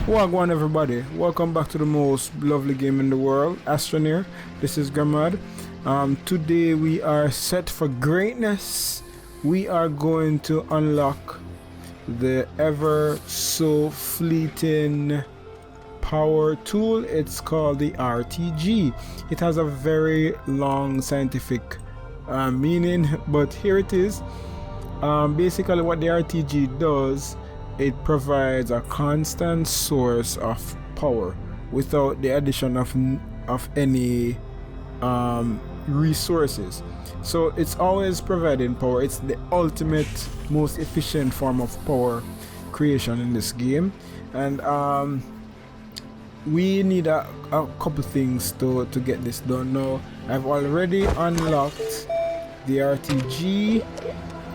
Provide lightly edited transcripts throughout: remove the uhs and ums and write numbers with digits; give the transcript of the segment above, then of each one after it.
Wagwan everybody, welcome back to the most lovely game in the world, Astroneer. This is Gamad. Today we are set for greatness. We are going to unlock the ever so fleeting power tool. It's called the RTG. It has a very long scientific meaning, but here it is. Basically what the RTG does, it provides a constant source of power without the addition of any resources. So it's always providing power. It's the ultimate, most efficient form of power creation in this game, and we need a couple things to get this done. Now I've already unlocked the RTG.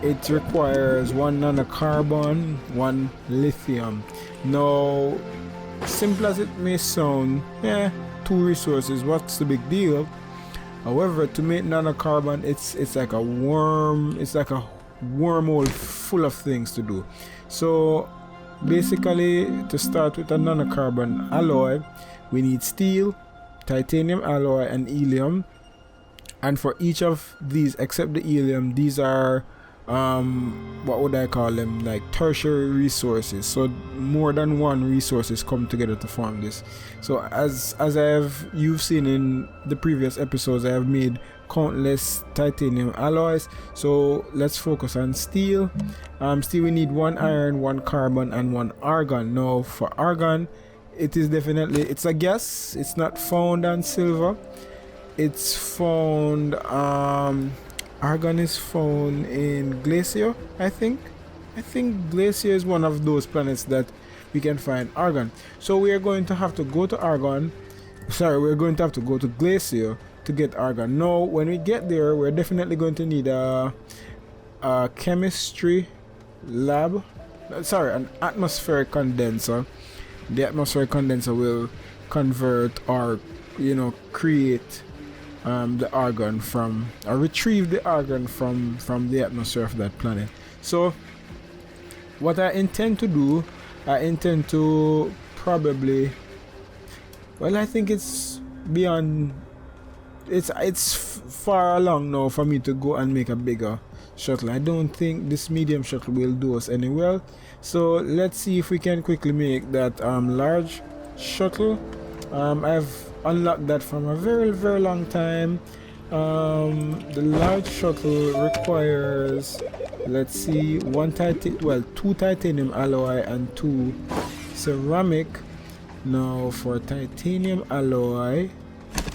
It requires 1 nanocarbon, 1 lithium. Now, simple as it may sound, 2 resources, what's the big deal? However, to make nanocarbon, it's like a wormhole full of things to do. So basically, to start with a nanocarbon alloy, we need steel, titanium alloy, and helium. And for each of these, except the helium, these are what would I call them, like tertiary resources. So more than one resources come together to form this. So as you've seen in the previous episodes, I have made countless titanium alloys. So let's focus on steel. Steel, we need 1 iron, 1 carbon, and 1 argon. Now for argon, it's a gas. It's not found on silver. It's found Argon is found in Glacier, I think. I think Glacier is one of those planets that we can find argon. So we are going to have to go to we're going to have to go to Glacier to get argon. Now, when we get there, we're definitely going to need a chemistry lab. An atmospheric condenser. The atmospheric condenser will convert or, create the argon retrieve the argon from the atmosphere of that planet. So what I intend to do, I think it's beyond, it's far along now for me to go and make a bigger shuttle. I don't think this medium shuttle will do us any well. So let's see if we can quickly make that large shuttle. I've unlocked that from a very, very long time. The large shuttle requires, let's see, 2 titanium alloy and 2 ceramic. Now for titanium alloy,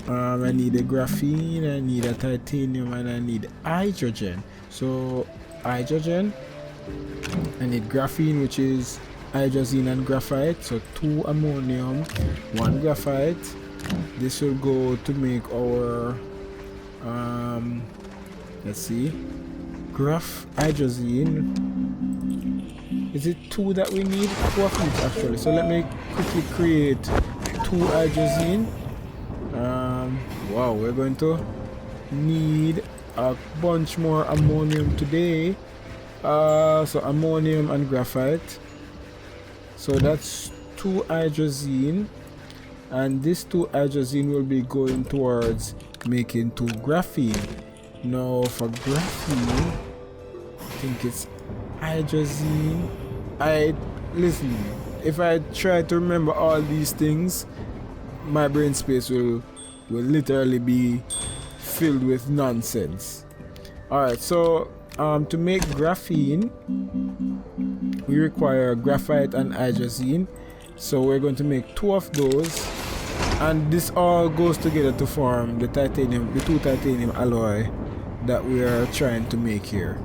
I need a graphene, I need a titanium, and I need hydrogen. So hydrogen, I need graphene, which is hydrazine and graphite. So 2 ammonium, 1 graphite. This will go to make our let's see, hydrazine. Is it 2 that we need? 2 of each actually. So let me quickly create 2 hydrazine. Wow, we're going to need a bunch more ammonium today. So ammonium and graphite. So that's 2 hydrazine. And this 2 hydrazine will be going towards making 2 graphene. Now for graphene, I think it's hydrazine. Listen, if I try to remember all these things, my brain space will literally be filled with nonsense. Alright, so to make graphene, we require graphite and hydrazine. So we're going to make 2 of those, and this all goes together to form the 2 titanium alloy that we are trying to make here.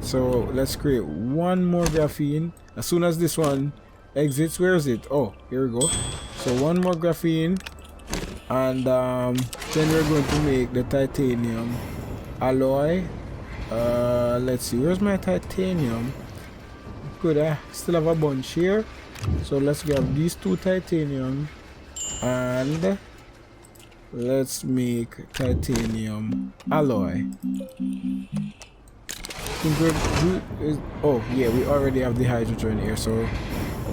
So let's create 1 more graphene. As soon as this one exits, where is it? Oh, here we go. So 1 more graphene, and then we're going to make the titanium alloy. Let's see, where's my titanium? Good, I still have a bunch here. So let's grab these 2 titanium and let's make titanium alloy. Oh yeah, we already have the hydrogen here, so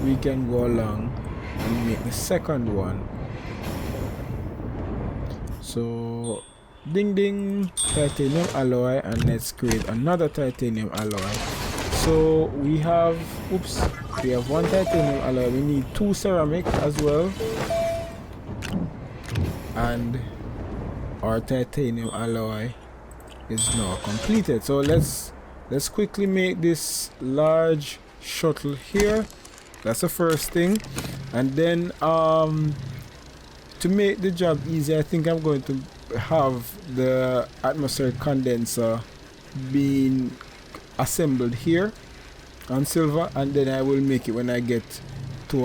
we can go along and make the second one. So ding ding, titanium alloy, and let's create another titanium alloy. So we have, oops, we have one titanium alloy. We need 2 ceramic as well, and our titanium alloy is now completed. So let's quickly make this large shuttle here. That's the first thing. And then to make the job easy, I think I'm going to have the atmospheric condenser being assembled here on silver, and then I will make it when I get to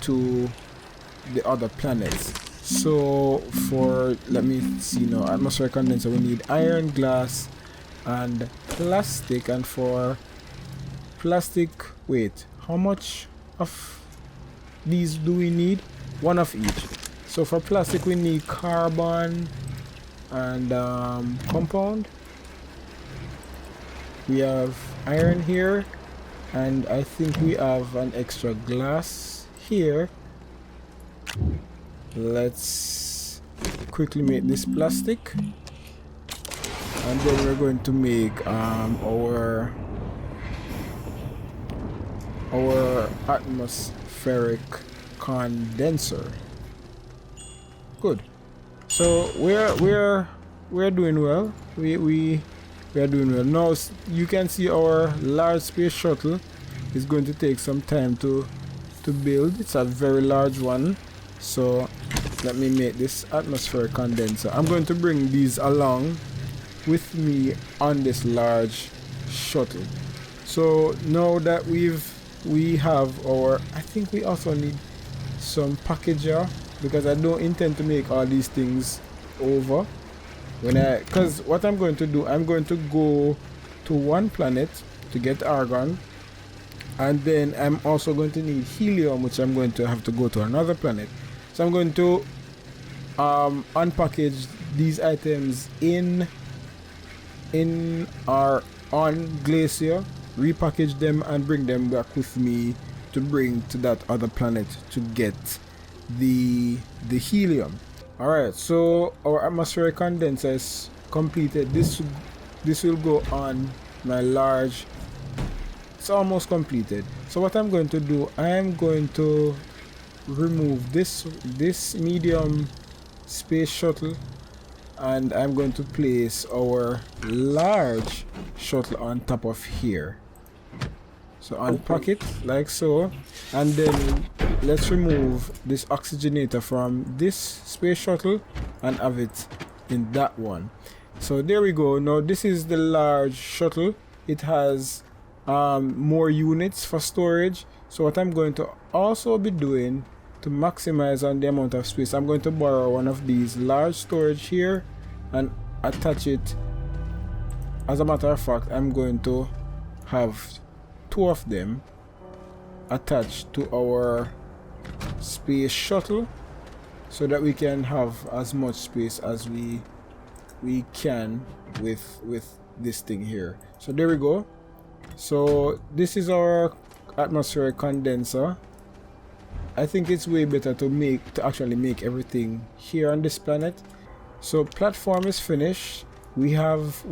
the other planets. So for, let me see now, atmospheric condenser, we need iron, glass, and plastic. And for plastic, wait, how much of these do we need? 1 of each. So for plastic we need carbon and compound. We have iron here, and I think we have an extra glass here. Let's quickly make this plastic, and then we're going to make our atmospheric condenser. Good. So we're doing well. We are doing well. Now you can see our large space shuttle is going to take some time to build. It's a very large one. So let me make this atmospheric condenser. I'm going to bring these along with me on this large shuttle. So now that we have our, I think we also need some packager, because I don't intend to make all these things over because what I'm going to do, I'm going to go to one planet to get Argon, and then I'm also going to need helium, which I'm going to have to go to another planet. So I'm going to unpackage these items in our on Glacier, repackage them and bring them back with me to bring to that other planet to get the helium. Alright, so our atmospheric condenser is completed. This will go on my large. It's almost completed. So what I'm going to do, I am going to remove this medium space shuttle, and I'm going to place our large shuttle on top of here. So unpack it like so, and then let's remove this oxygenator from this space shuttle and have it in that one. So there we go. Now this is the large shuttle. It has more units for storage. So what I'm going to also be doing to maximize on the amount of space, I'm going to borrow one of these large storage here and attach it. As a matter of fact, I'm going to have 2 of them attached to our space shuttle so that we can have as much space as we can with this thing here. So there we go. So this is our atmospheric condenser. I think it's way better to actually make everything here on this planet. So platform is finished. We have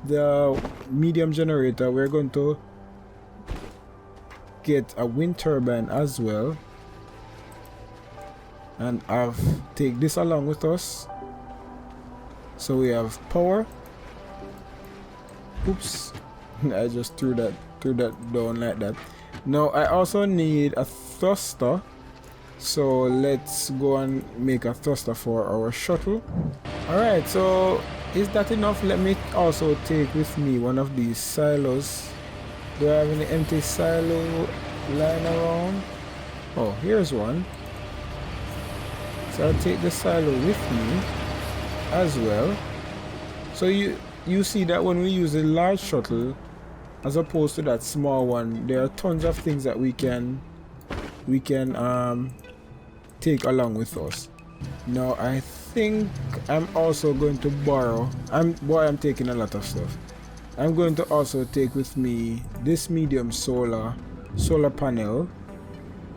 the medium generator. We're going to get a wind turbine as well, and take this along with us. So we have power. Oops, I just threw that down like that. Now I also need a thruster, so let's go and make a thruster for our shuttle. Alright, so is that enough? Let me also take with me one of these silos. Do I have any empty silo lying around? Oh, here's one. So I'll take the silo with me as well. So you see that when we use a large shuttle as opposed to that small one, there are tons of things that we can take along with us. Now I think I'm also going to borrow, I'm taking a lot of stuff. I'm going to also take with me this medium solar solar panel,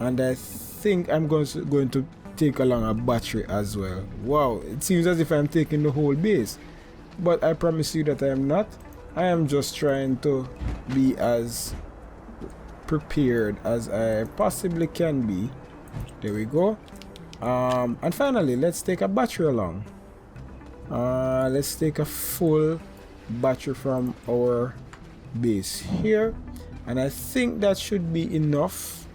and I think I'm going to take along a battery as well. Wow, it seems as if I'm taking the whole base, but I promise you that I am not. I am just trying to be as prepared as I possibly can be. There we go. And finally, let's take a battery along. Let's take a full battery from our base here, and I think that should be enough.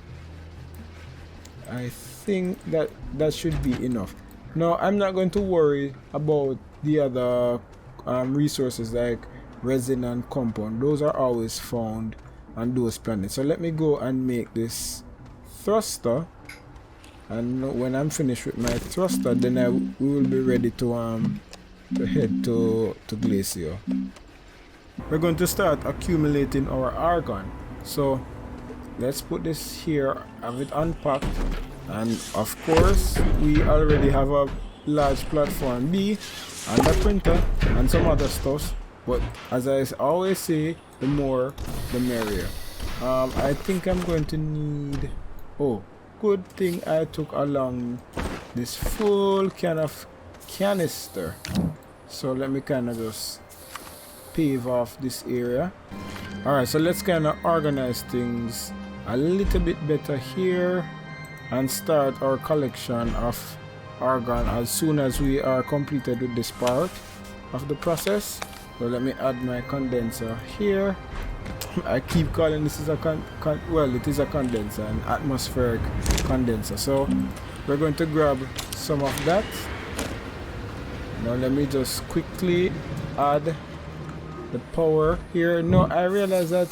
I think that should be enough. Now I'm not going to worry about the other resources like resin and compound. Those are always found on those planets. So let me go and make this thruster, and when I'm finished with my thruster, then we will be ready to head to Glacier. We're going to start accumulating our argon. So let's put this here, have it unpacked, and of course we already have a large platform B and a printer and some other stuff, but as I always say, the more the merrier. I think I'm going to need, oh, good thing I took along this full can of canister. So let me kind of just pave off this area. Alright, so let's kind of organize things a little bit better here and start our collection of argon as soon as we are completed with this part of the process. So let me add my condenser here. I keep calling this is a well, it is a condenser, an atmospheric condenser. So we're going to grab some of that. Now let me just quickly add the power here. No, I realize that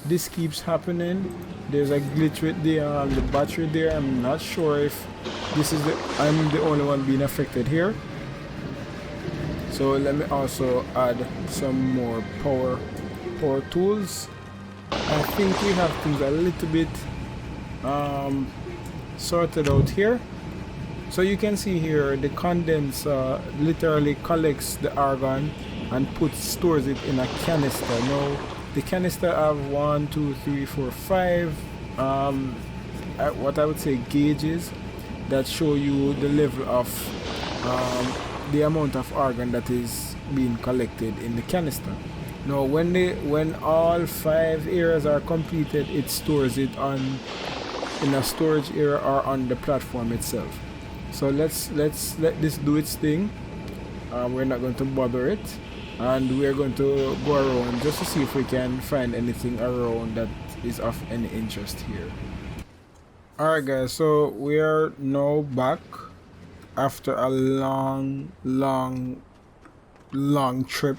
this keeps happening. There's a glitch with the battery there. I'm not sure if this is I'm the only one being affected here. So let me also add some more power tools. I think we have things a little bit sorted out here. So you can see here the condenser literally collects the argon and stores it in a canister. Now the canister have 1, 2, 3, 4, 5 what I would say gauges that show you the level of the amount of argon that is being collected in the canister. Now when all 5 areas are completed, it stores it in a storage area or on the platform itself. So let's let this do its thing. We're not going to bother it, and we're going to go around just to see if we can find anything around that is of any interest here. Alright guys, so we are now back after a long trip.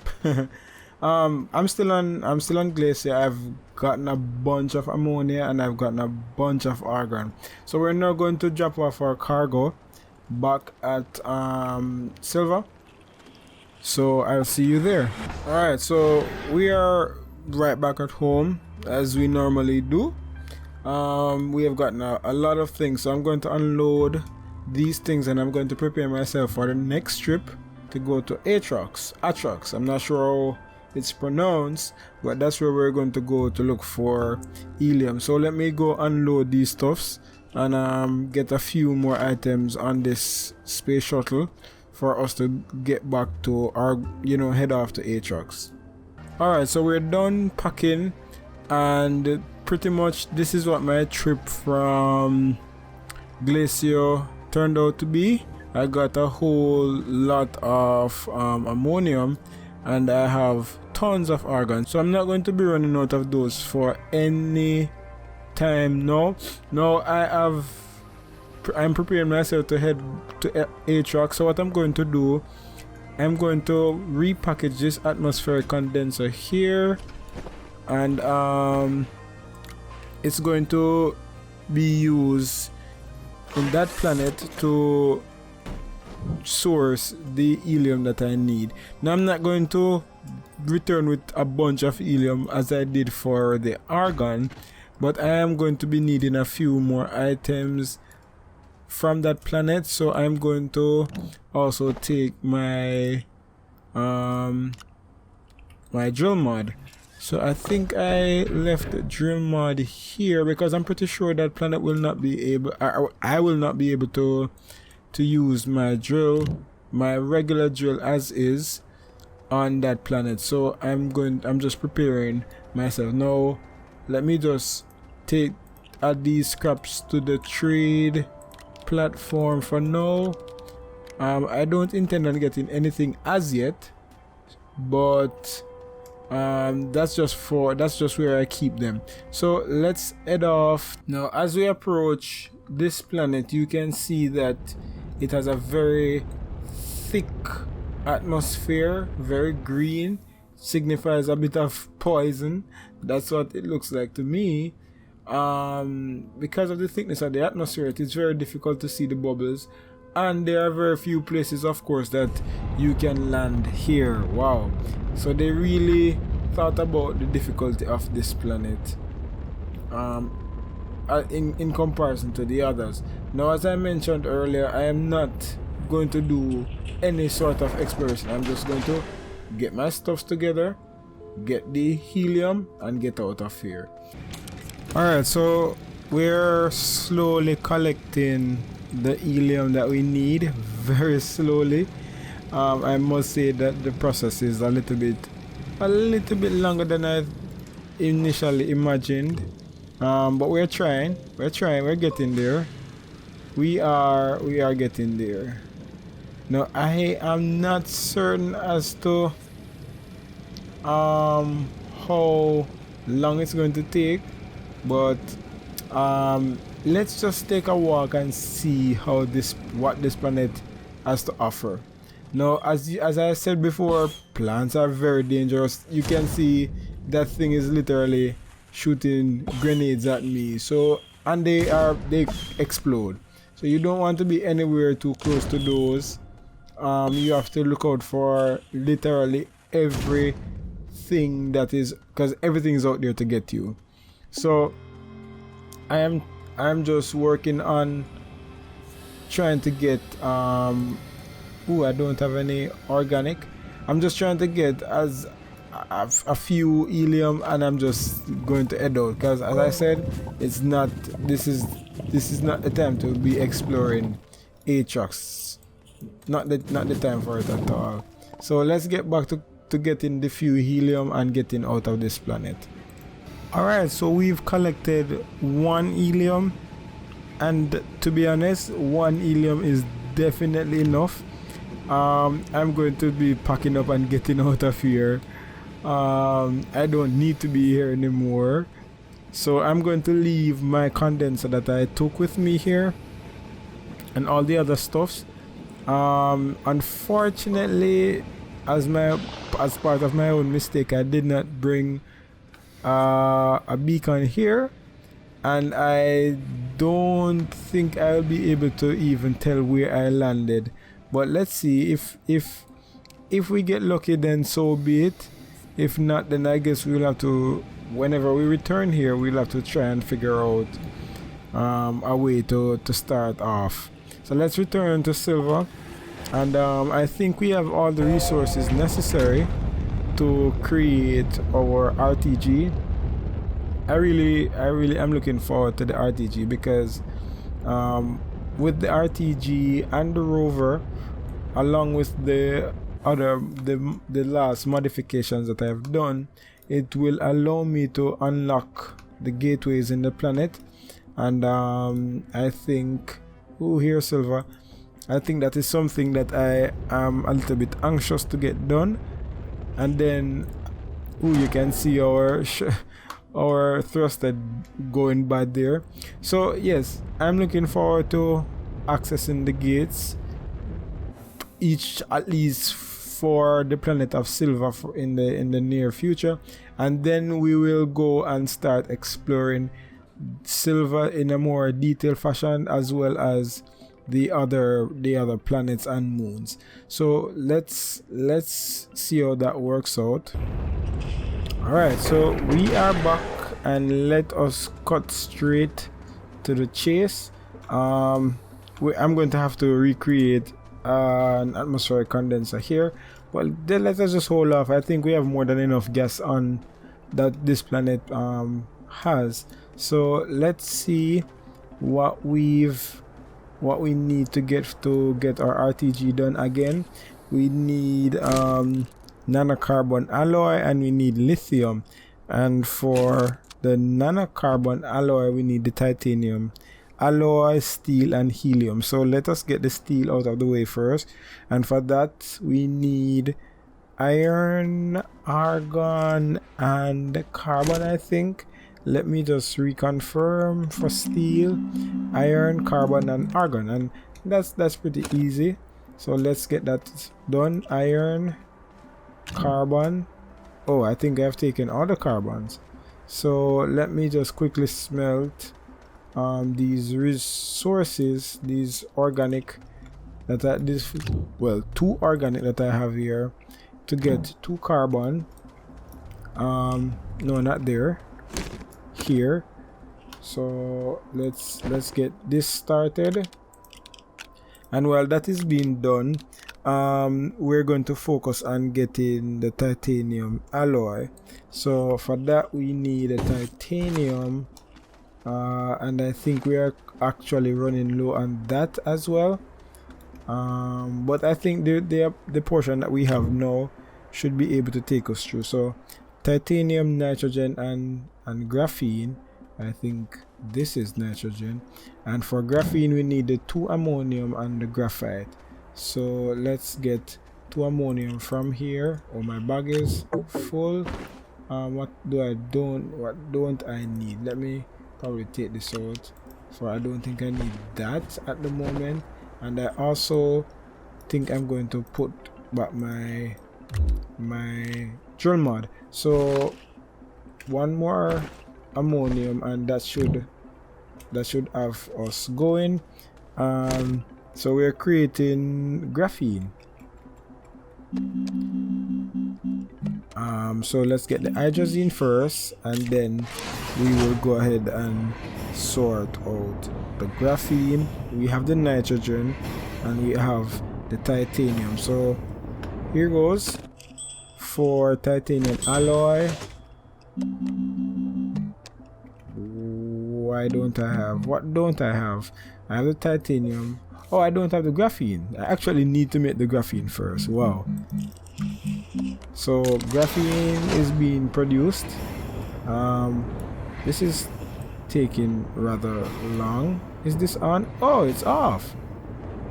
I'm still on Glacier. I've gotten a bunch of ammonia and I've gotten a bunch of argon. So we're now going to drop off our cargo back at Silver. So I'll see you there. Alright, so we are right back at home as we normally do. We have gotten a lot of things, so I'm going to unload these things and I'm going to prepare myself for the next trip to go to Atrox. I'm not sure how it's pronounced, but that's where we're going to go to look for helium. So let me go unload these stuffs and get a few more items on this space shuttle for us to get back to our, head off to Atrox. Alright, so we're done packing, and pretty much this is what my trip from Glacier turned out to be. I got a whole lot of ammonium and I have tons of argon, so I'm not going to be running out of those for any time now. I'm preparing myself to head to Atrox. So what I'm going to do, I'm going to repackage this atmospheric condenser here, and it's going to be used in that planet to source the helium that I need. Now I'm not going to return with a bunch of helium as I did for the argon, but I am going to be needing a few more items from that planet. So I'm going to also take my my drill mod. So I think I left the drill mod here because I'm pretty sure that planet will not be able, I will not be able to use my regular drill as is on that planet. So I'm just preparing myself now. Let me just add these scraps to the trade platform for now. I don't intend on getting anything as yet, but that's just where I keep them. So let's head off now. As we approach this planet, you can see that it has a very thick atmosphere, very green, signifies a bit of poison. That's what it looks like to me. Because of the thickness of the atmosphere, it is very difficult to see the bubbles, and there are very few places, of course, that you can land here. Wow, so they really thought about the difficulty of this planet in comparison to the others. Now, as I mentioned earlier, I am not going to do any sort of exploration. I'm just going to get my stuffs together, get the helium, and get out of here. Alright, so we're slowly collecting the helium that we need, very slowly. I must say that the process is a little bit longer than I initially imagined, but we're trying, we're getting there. We are getting there. Now I am not certain as to how long it's going to take, but let's just take a walk and see what this planet has to offer. Now, as I said before, plants are very dangerous. You can see that thing is literally shooting grenades at me. So, and they explode. So you don't want to be anywhere too close to those. You have to look out for literally everything that is, because everything is out there to get you. So I'm just working on trying to get I don't have any organic. I'm just trying to get as a few helium, and I'm just going to head out, because as I said, this is not the time to be exploring Atrox. Not the time for it at all. So let's get back to getting the few helium and getting out of this planet. Alright, so we've collected 1 helium, and to be honest, 1 helium is definitely enough. I'm going to be packing up and getting out of here. I don't need to be here anymore, so I'm going to leave my condenser that I took with me here and all the other stuffs. Unfortunately, as part of my own mistake, I did not bring a beacon here, and I don't think I'll be able to even tell where I landed. But let's see, if we get lucky, then so be it. If not, then I guess we'll have to, whenever we return here, we'll have to try and figure out a way to start off. So let's return to Silver, and I think we have all the resources necessary to create our RTG. I really am looking forward to the RTG, because with the RTG and the Rover, along with the last modifications that I have done, it will allow me to unlock the gateways in the planet. And I think, here Silver, I think that is something that I am a little bit anxious to get done. And then you can see our thruster going bad there. So yes, I'm looking forward to accessing the gates, each at least for the planet of Silver in the near future, and then we will go and start exploring Silver in a more detailed fashion, as well as the other planets and moons. So let's see how that works out. Alright, so we are back, and let us cut straight to the chase. I'm going to have to recreate an atmospheric condenser here, but then let us just hold off. I think we have more than enough gas on that this planet has. So let's see what we need to get our RTG done again. We need nanocarbon alloy, and we need lithium. And for the nanocarbon alloy, we need the titanium alloy, steel, and helium. So let us get the steel out of the way first, and for that we need iron, argon, and carbon, I think. Let me just reconfirm. For steel, iron, carbon, and argon, and that's pretty easy. So let's get that done. Iron, carbon. Oh, I think I've taken all the carbons. So let me just quickly smelt these resources, these organic that I, this well, 2 organic that I have here, to get 2 carbon. No, not there, here. So let's get this started, and while that is being done, we're going to focus on getting the titanium alloy. So for that we need a titanium, and I think we are actually running low on that as well. But I think the portion that we have now should be able to take us through. So titanium, nitrogen, and graphene. I think this is nitrogen, and for graphene we need the 2 ammonium and the graphite. So let's get 2 ammonium from here. Oh, my bag is full. What don't I need? Let me probably take this out, for I don't think I need that at the moment. And I also think I'm going to put back my drill mod. So 1 more ammonium, and that should have us going. So we're creating graphene. So let's get the hydrogen first, and then we will go ahead and sort out the graphene. We have the nitrogen, and we have the titanium. So here goes for titanium alloy. What don't I have? I have the titanium. Oh, I don't have the graphene. I actually need to make the graphene first. Wow. So graphene is being produced. This is taking rather long. Is this on? Oh, it's off.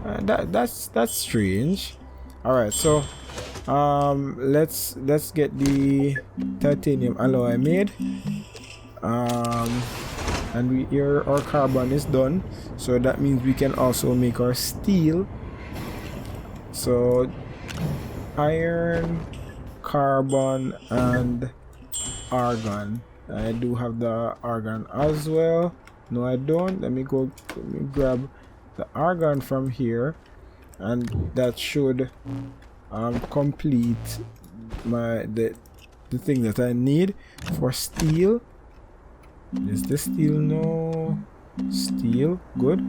That's strange. All right, so let's get the titanium alloy made. And here our carbon is done, so that means we can also make our steel. So iron, carbon, and argon. I do have the argon as well. No, I don't. Let me grab the argon from here, and that should complete the thing that I need for steel. Is this steel? No. Steel. Good.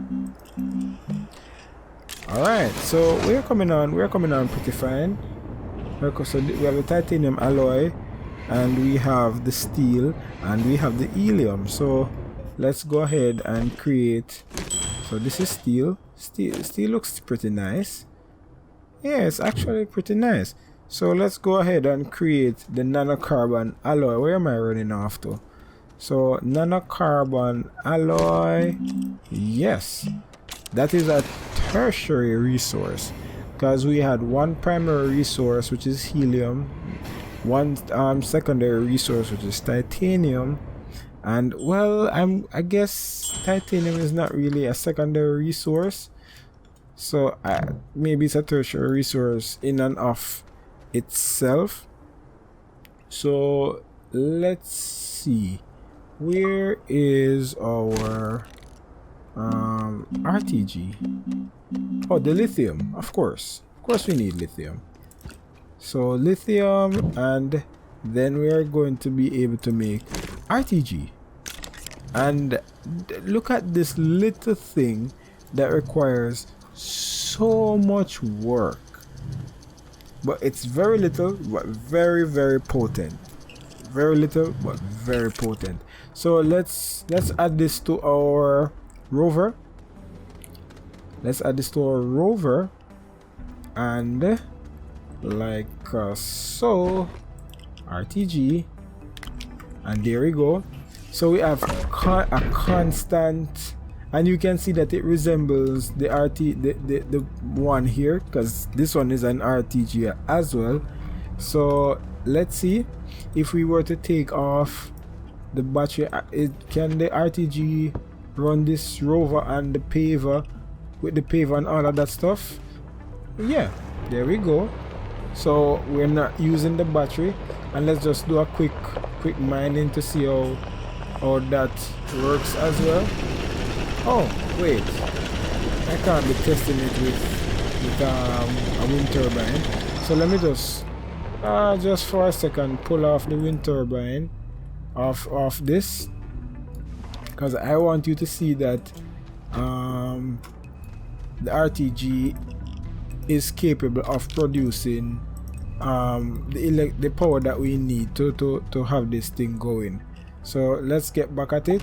Alright, so we're coming on pretty fine. So we have the titanium alloy, and we have the steel, and we have the helium. So let's go ahead and create. So this is steel. Steel looks pretty nice. Yeah, it's actually pretty nice. So let's go ahead and create the nanocarbon alloy. Where am I running off to? So nanocarbon alloy, yes, that is a tertiary resource, because we had 1 primary resource, which is helium, 1 secondary resource, which is titanium, and well, I guess titanium is not really a secondary resource, so maybe it's a tertiary resource in and of itself. So let's see. Where is our RTG? Oh, the lithium. Of course we need lithium. So lithium, and then we are going to be able to make RTG. And look at this little thing that requires so much work, but it's very little, but very, very potent. very little but very potent. So let's add this to our rover. Let's add this to our rover, and like so, RTG, and there we go. So we have a constant, and you can see that it resembles the the one here, because this one is an RTG as well. So let's see if we were to take off the battery, can the RTG run this rover and the paver, with the paver and all of that stuff? Yeah, there we go. So we're not using the battery, and let's just do a quick mining to see how that works as well. Oh wait, I can't be testing it with a wind turbine. So let me just for a second pull off the wind turbine off this, because I want you to see that the RTG is capable of producing the power that we need to have this thing going. So let's get back at it.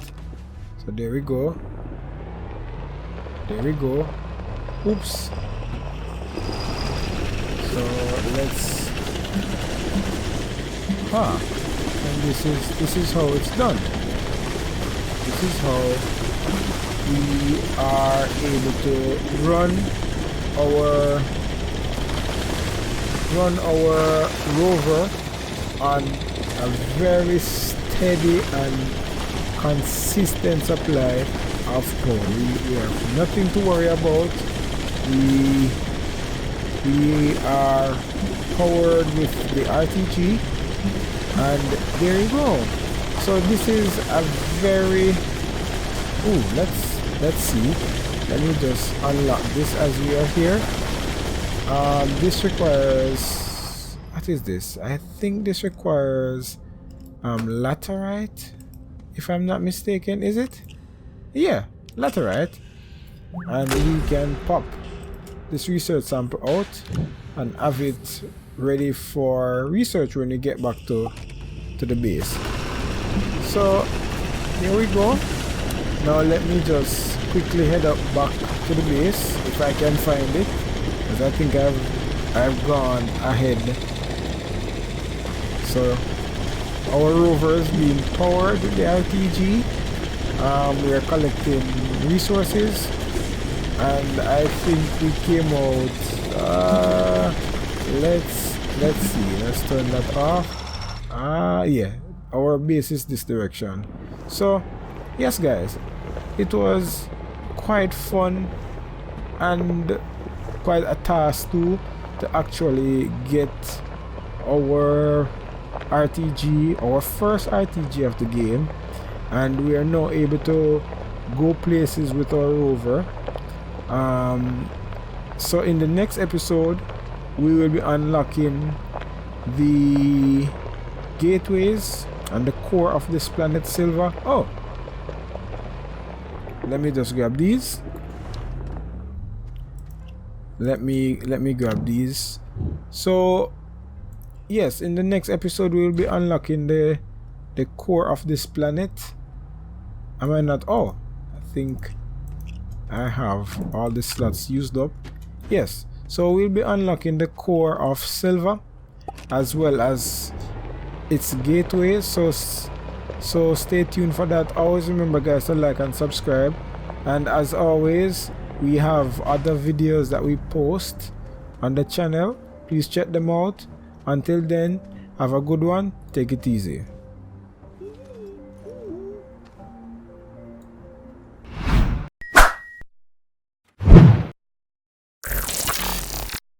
So there we go. There we go. Oops. So let's and this is how it's done. This is how we are able to run our rover on a very steady and consistent supply of power. We have nothing to worry about. We are powered with the RTG, and there you go. So this is a very let's see. Let me just unlock this as we are here. This requires, what is this? I think this requires laterite, if I'm not mistaken. Is it? Yeah, laterite. And we can pop this research sample out and have it ready for research when we get back to the base. So here we go. Now let me just quickly head up back to the base if I can find it, because I think I've gone ahead. So our rover is being powered with the RTG. We are collecting resources, and I think we came out. Let's see. Let's turn that off. Yeah, our base is this direction. So yes, guys, it was quite fun and quite a task too to actually get our RTG, our first RTG of the game, and we are now able to go places with our rover. So in the next episode we will be unlocking the gateways and the core of this planet Silver. Oh, let me just grab these. Let me grab these. So yes, in the next episode we will be unlocking the core of this planet. Am I not? Oh, I think I have all the slots used up. Yes, so we'll be unlocking the core of Silver as well as its gateways. So stay tuned for that. Always remember, guys, to like and subscribe, and as always we have other videos that we post on the channel. Please check them out. Until then, have a good one. Take it easy.